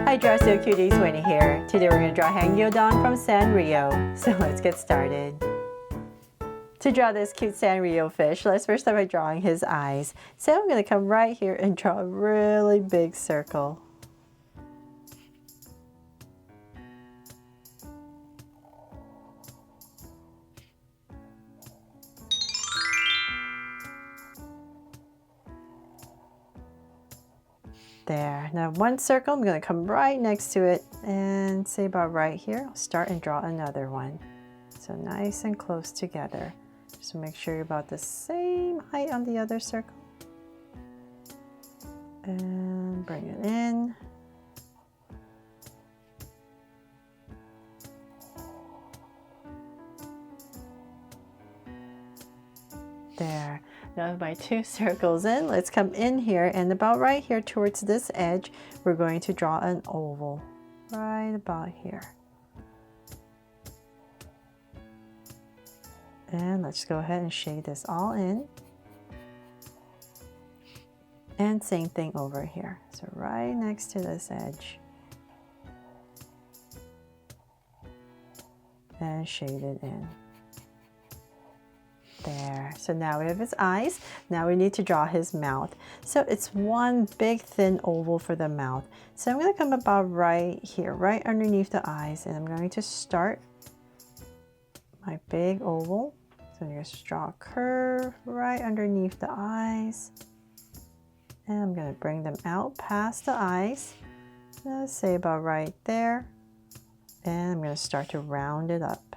Hi Draw So Cuties, Winnie here. Today we're going to draw Hangyodon from Sanrio. So let's get started. To draw this cute Sanrio fish, let's first start by drawing his eyes. So I'm going to come right here and draw a really big circle. There. Now one circle, I'm going to come right next to it and say about right here, I'll start and draw another one. So nice and close together. Just make sure you're about the same height on the other circle. And bring it in. There. Now with my two circles in, let's come in here and about right here towards this edge, we're going to draw an oval. Right about here. And let's go ahead and shade this all in. And same thing over here. So right next to this edge. And shade it in. There. So now we have his eyes. Now we need to draw his mouth. So it's one big thin oval for the mouth. So I'm going to come about right here, right underneath the eyes. And I'm going to start my big oval. So I'm going to draw a curve right underneath the eyes. And I'm going to bring them out past the eyes. Let's say about right there. And I'm going to start to round it up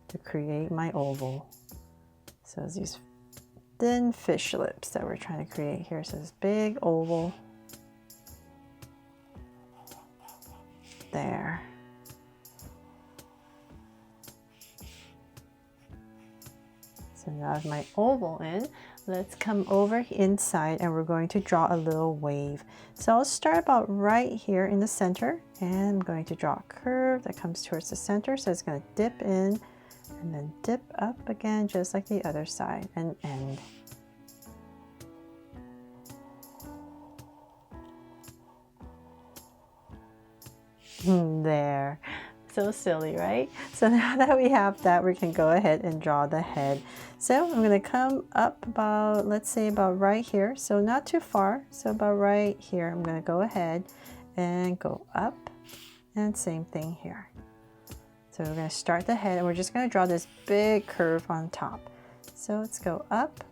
to create my oval. So it's these thin fish lips that we're trying to create here. So this big oval. There. So now with my oval in, let's come over inside and we're going to draw a little wave. So I'll start about right here in the center and I'm going to draw a curve that comes towards the center. So it's going to dip in and then dip up again just like the other side and end. There. So silly, right? So now that we have that, we can go ahead and draw the head. So I'm going to come up about, let's say about right here. So not too far. So about right here, I'm going to go ahead and go up and same thing here. So we're going to start the head and we're just going to draw this big curve on top. So let's go up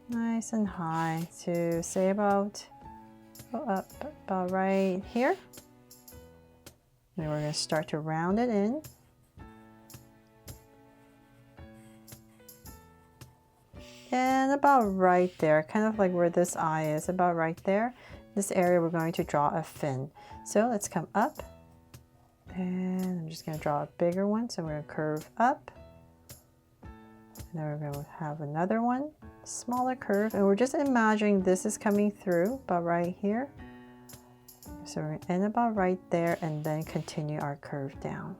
nice and high to say about, go up about right here. And we're going to start to round it in. And about right there, kind of like where this eye is, about right there, this area we're going to draw a fin. So let's come up. And I'm just going to draw a bigger one. So we're going to curve up. And then we're going to have another one, smaller curve. And we're just imagining this is coming through about right here. So we're going to end about right there and then continue our curve down.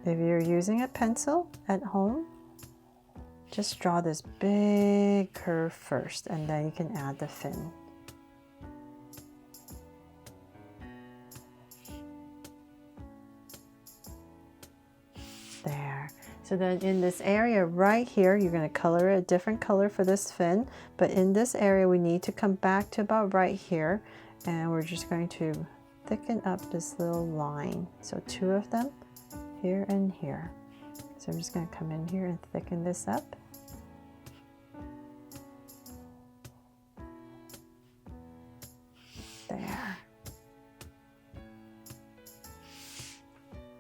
If you're using a pencil at home, just draw this big curve first and then you can add the fin. There. So then in this area right here, you're going to color a different color for this fin. But in this area, we need to come back to about right here. And we're just going to thicken up this little line. So two of them, here and here. So I'm just going to come in here and thicken this up. There.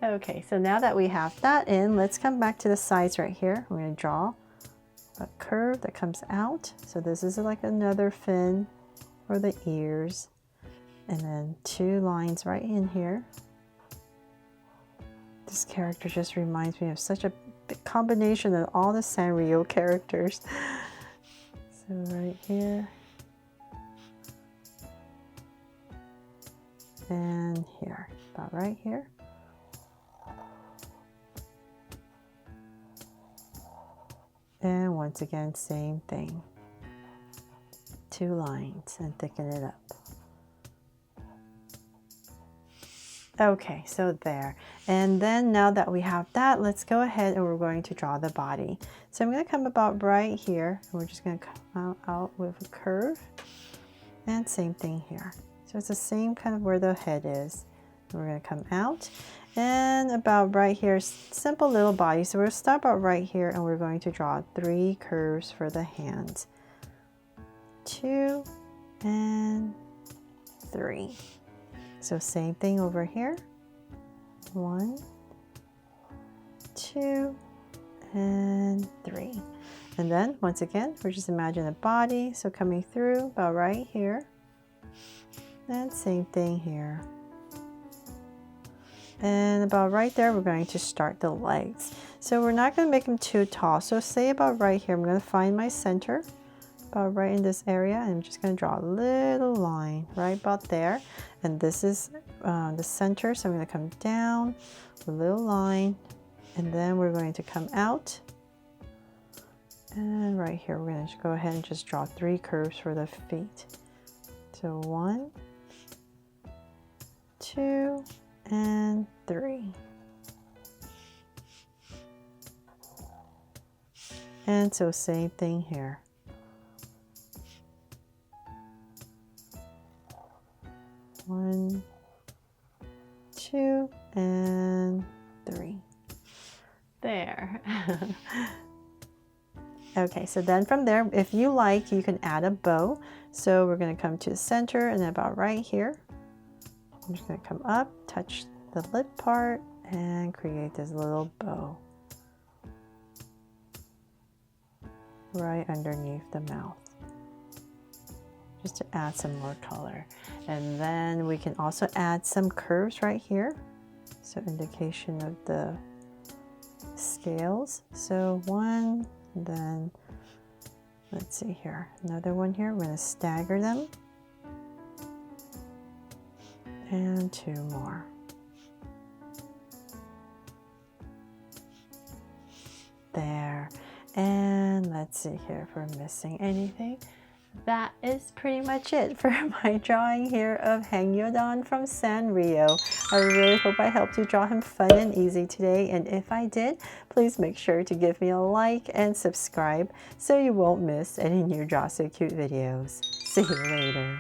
Okay, so now that we have that in, let's come back to the sides right here. We're going to draw a curve that comes out. So this is like another fin for the ears. And then two lines right in here. This character just reminds me of such a big combination of all the Sanrio characters. So right here. And here, about right here. And once again, same thing. Two lines and thicken it up. Okay, so there. And then now that we have that, let's go ahead and we're going to draw the body. So I'm going to come about right here. And we're just going to come out with a curve. And same thing here. So it's the same kind of where the head is. We're going to come out and about right here, simple little body. So we'll start about right here and we're going to draw 3 curves for the hands. 2 and 3. So same thing over here. 1, 2, and 3. And then once again, we're just imagine a body. So coming through about right here. And same thing here. And about right there, we're going to start the legs. So we're not going to make them too tall. So say about right here, I'm going to find my center. About right in this area, and I'm just going to draw a little line right about there, and this is the center, so I'm going to come down a little line, and then we're going to come out, and right here we're going to go ahead and just draw 3 curves for the feet. So 1, 2, and 3. And so same thing here. 1, 2, and 3. There. Okay, so then from there, if you like, you can add a bow. So we're going to come to the center and about right here. I'm just going to come up, touch the lip part, and create this little bow right underneath the mouth, just to add some more color. And then we can also add some curves right here, so indication of the scales. So 1, then let's see here, another one here. We're going to stagger them, and 2 more. There. And let's see here if we're missing anything. That is pretty much it for my drawing here of Hangyodon from Sanrio. I really hope I helped you draw him fun and easy today, and if I did, please make sure to give me a like and subscribe so you won't miss any new Draw So Cute videos. See you later.